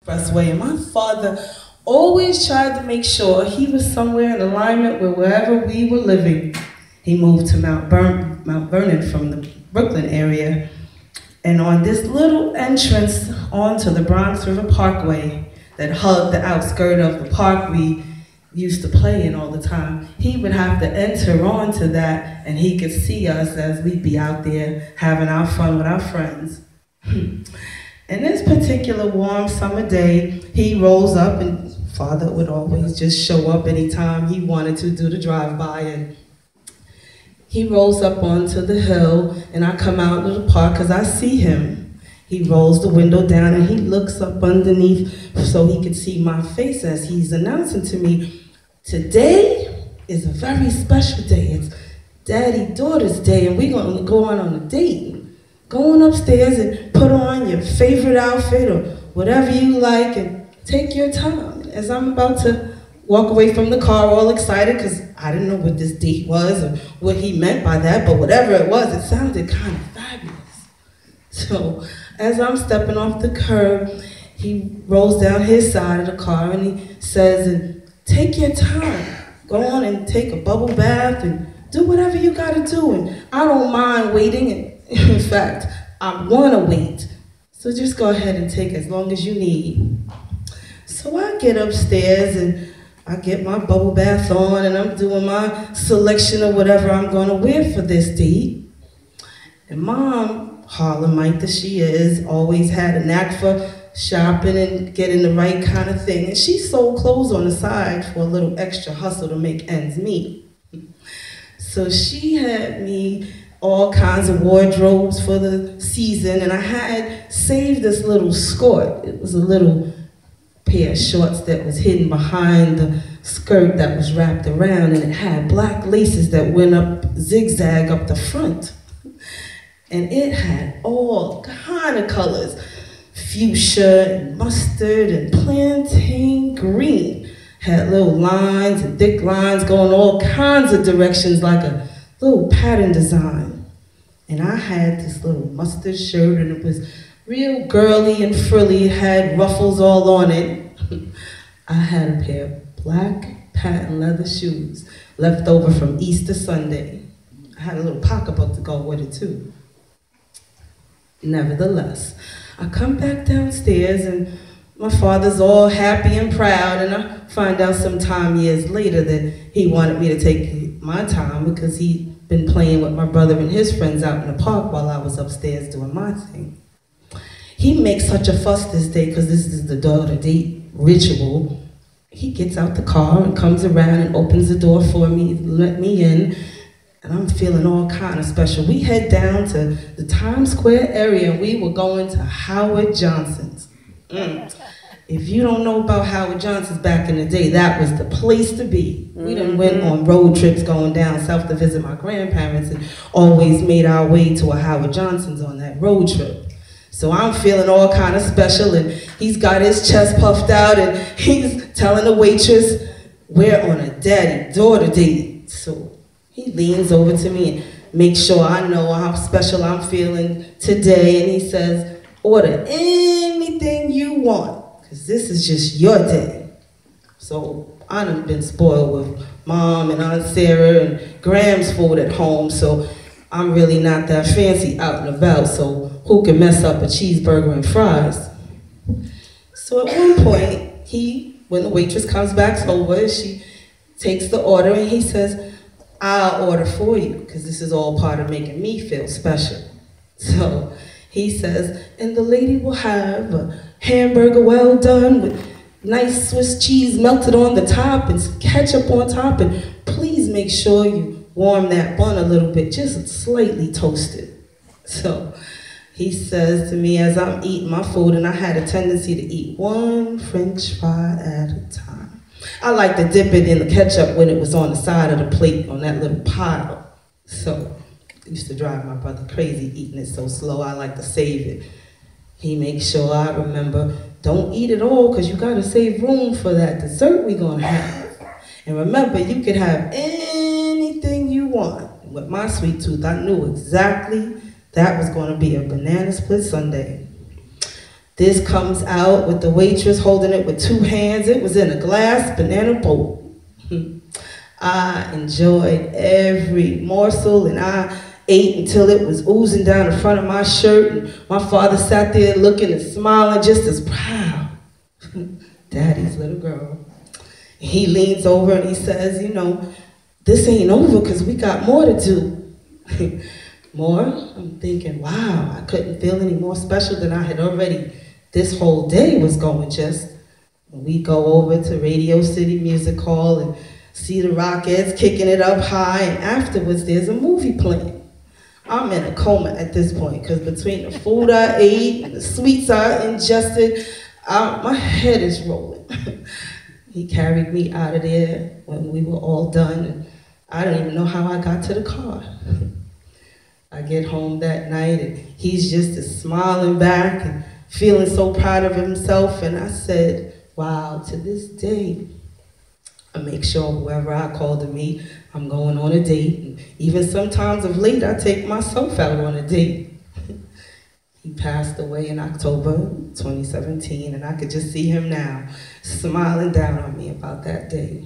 expressway, and my father always tried to make sure he was somewhere in alignment with wherever we were living. He moved to Mount Vernon from the Brooklyn area, and on this little entrance onto the Bronx River Parkway that hugged the outskirt of the park we used to play in all the time, he would have to enter onto that, and he could see us as we'd be out there having our fun with our friends. In this particular warm summer day, he rolls up, and Father would always just show up anytime he wanted to do the drive-by, and he rolls up onto the hill, and I come out to the park because I see him. He rolls the window down and he looks up underneath so he could see my face as he's announcing to me, today is a very special day. It's Daddy-Daughter's Day, and we're going to go on a date. Go on upstairs and put on your favorite outfit or whatever you like and take your time. As I'm about to walk away from the car all excited because I didn't know what this date was or what he meant by that, but whatever it was, it sounded kind of fabulous. So as I'm stepping off the curb, he rolls down his side of the car and he says, take your time. Go on and take a bubble bath and do whatever you gotta do. And I don't mind waiting. And in fact, I wanna wait. So just go ahead and take as long as you need. So I get upstairs and I get my bubble bath on and I'm doing my selection of whatever I'm gonna wear for this date. And Mom, Harlemite that she is, always had a knack for shopping and getting the right kind of thing. And she sold clothes on the side for a little extra hustle to make ends meet. So she had me all kinds of wardrobes for the season, and I had saved this little skirt. It was a little pair of shorts that was hidden behind the skirt that was wrapped around, and it had black laces that went up, zigzag up the front. And it had all kind of colors, fuchsia and mustard and plantain green. Had little lines and thick lines going all kinds of directions like a little pattern design. And I had this little mustard shirt and it was real girly and frilly. It had ruffles all on it. I had a pair of black patent leather shoes left over from Easter Sunday. I had a little pocketbook to go with it too. Nevertheless, I come back downstairs and my father's all happy and proud, and I find out sometime years later that he wanted me to take my time because he'd been playing with my brother and his friends out in the park while I was upstairs doing my thing. He makes such a fuss this day because this is the daughter date ritual. He gets out the car and comes around and opens the door for me, let me in, and I'm feeling all kind of special. We head down to the Times Square area and we were going to Howard Johnson's. If you don't know about Howard Johnson's back in the day, that was the place to be. We done went on road trips going down south to visit my grandparents and always made our way to a Howard Johnson's on that road trip. So I'm feeling all kind of special and he's got his chest puffed out and he's telling the waitress, we're on a daddy-daughter date. So he leans over to me and makes sure I know how special I'm feeling today, and he says, order anything you want, because this is just your day. So I done been spoiled with Mom and Aunt Sarah and Graham's food at home, so I'm really not that fancy out and about, so who can mess up a cheeseburger and fries? So at one point, when the waitress comes back over, she takes the order and he says, I'll order for you, because this is all part of making me feel special. So he says, and the lady will have a hamburger well done with nice Swiss cheese melted on the top and some ketchup on top, and please make sure you warm that bun a little bit, just slightly toasted. So he says to me as I'm eating my food, and I had a tendency to eat one French fry at a time. I like to dip it in the ketchup when it was on the side of the plate on that little pile. So it used to drive my brother crazy eating it so slow. I like to save it. He makes sure I remember, don't eat it all because you got to save room for that dessert we're going to have. And remember, you could have anything you want. With my sweet tooth, I knew exactly that was going to be a banana split sundae. This comes out with the waitress holding it with 2 hands. It was in a glass banana boat. I enjoyed every morsel, and I ate until it was oozing down the front of my shirt, and my father sat there looking and smiling just as proud. Daddy's little girl. He leans over and he says, you know, this ain't over because we got more to do. More? I'm thinking, wow, I couldn't feel any more special than I had already. This whole day was going just. We go over to Radio City Music Hall and see the Rockettes kicking it up high, and afterwards there's a movie playing. I'm in a coma at this point because between the food I ate and the sweets I ingested, my head is rolling. He carried me out of there when we were all done, and I don't even know how I got to the car. I get home that night and he's just smiling back and feeling so proud of himself, and I said, wow, to this day, I make sure whoever I call to meet, I'm going on a date, and even sometimes of late, I take myself out on a date. He passed away in October 2017, and I could just see him now, smiling down on me about that day.